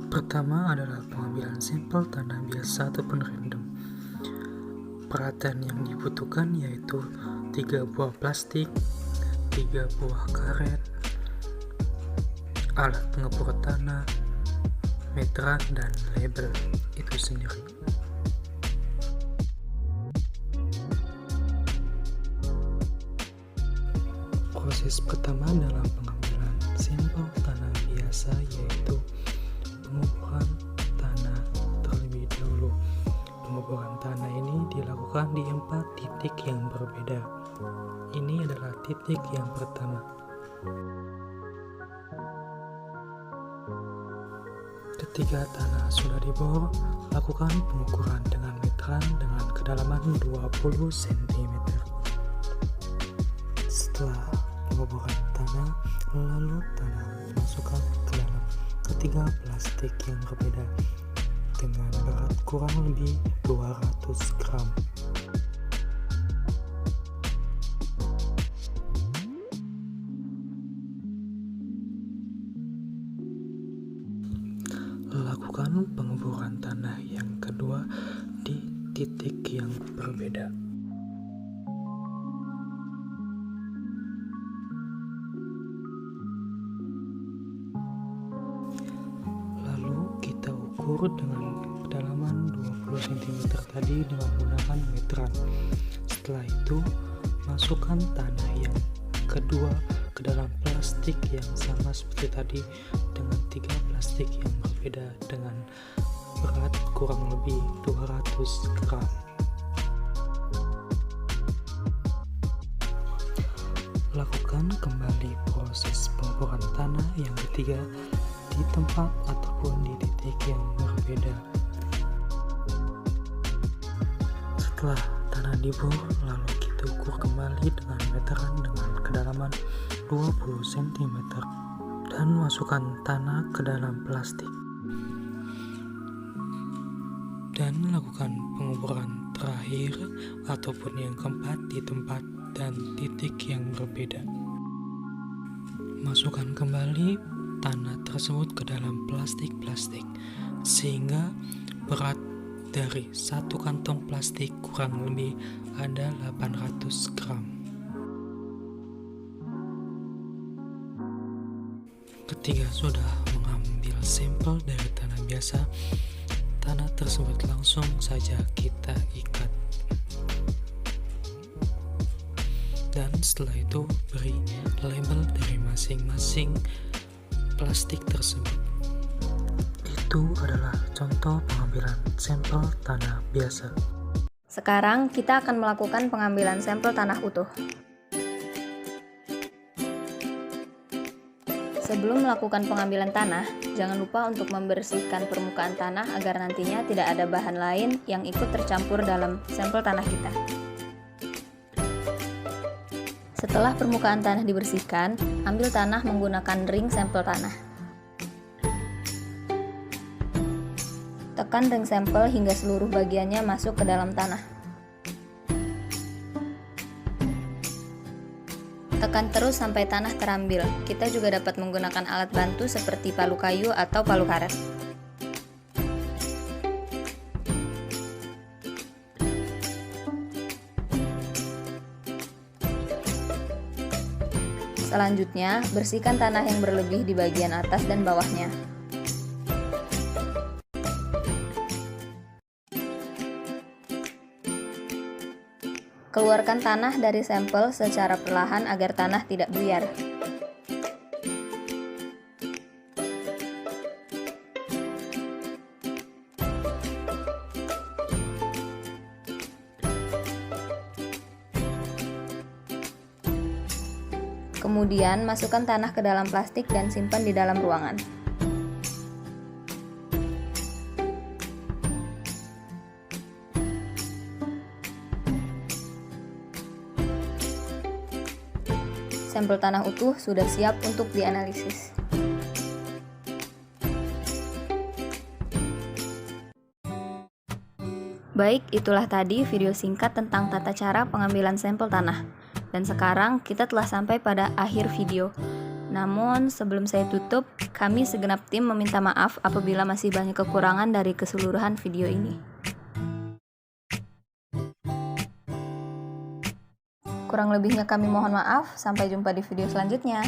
Pertama adalah pengambilan sampel tanah biasa ataupun random. Peralatan yang dibutuhkan yaitu 3 buah plastik, 3 buah karet, alat pengebor tanah, meteran, dan label itu sendiri. Proses pertama dalam pengambilan sampel tanah biasa yaitu pengukuran tanah terlebih dahulu. Pengukuran tanah ini dilakukan di 4 titik yang berbeda. Ini adalah titik yang pertama. Ketika tanah sudah dibor, lakukan pengukuran dengan meteran dengan kedalaman 20 cm. Setelah pengukuran tanah, lalu tanah dimasukkan ke dalam ketiga plastik yang berbeda dengan berat kurang lebih 200 gram. Lakukan pengukuran tanah yang kedua di titik yang berbeda. Lalu kita ukur dengan kedalaman 20 cm tadi dengan menggunakan meteran. Setelah itu, masukkan tanah yang kedua ke dalam plastik yang sama seperti tadi dengan 3 plastik yang berbeda dengan berat kurang lebih 200 gram. Lakukan kembali proses pengukuran tanah yang ketiga di tempat ataupun di titik yang berbeda. Setelah tanah dibor, lalu kita ukur kembali dengan meteran dengan kedalaman 20 cm dan masukkan tanah ke dalam plastik. Dan lakukan pengukuran terakhir ataupun yang keempat di tempat dan titik yang berbeda. Masukkan kembali tanah tersebut ke dalam plastik sehingga berat dari satu kantong plastik kurang lebih ada 800 gram. Ketika sudah mengambil sampel dari tanah biasa, tanah tersebut langsung saja kita ikat. Dan setelah itu beri label dari masing-masing plastik tersebut. Itu adalah contoh pengambilan sampel tanah biasa. Sekarang kita akan melakukan pengambilan sampel tanah utuh. Sebelum melakukan pengambilan tanah, jangan lupa untuk membersihkan permukaan tanah agar nantinya tidak ada bahan lain yang ikut tercampur dalam sampel tanah kita. Setelah permukaan tanah dibersihkan, ambil tanah menggunakan ring sampel tanah. Tekan ring sampel hingga seluruh bagiannya masuk ke dalam tanah. Tekan terus sampai tanah terambil. Kita juga dapat menggunakan alat bantu seperti palu kayu atau palu karet. Selanjutnya, bersihkan tanah yang berlebih di bagian atas dan bawahnya. Keluarkan tanah dari sampel secara perlahan agar tanah tidak buyar. Kemudian, masukkan tanah ke dalam plastik dan simpan di dalam ruangan. Sampel tanah utuh sudah siap untuk dianalisis. Baik, itulah tadi video singkat tentang tata cara pengambilan sampel tanah. Dan sekarang kita telah sampai pada akhir video. Namun sebelum saya tutup, kami segenap tim meminta maaf apabila masih banyak kekurangan dari keseluruhan video ini. Kurang lebihnya kami mohon maaf, sampai jumpa di video selanjutnya.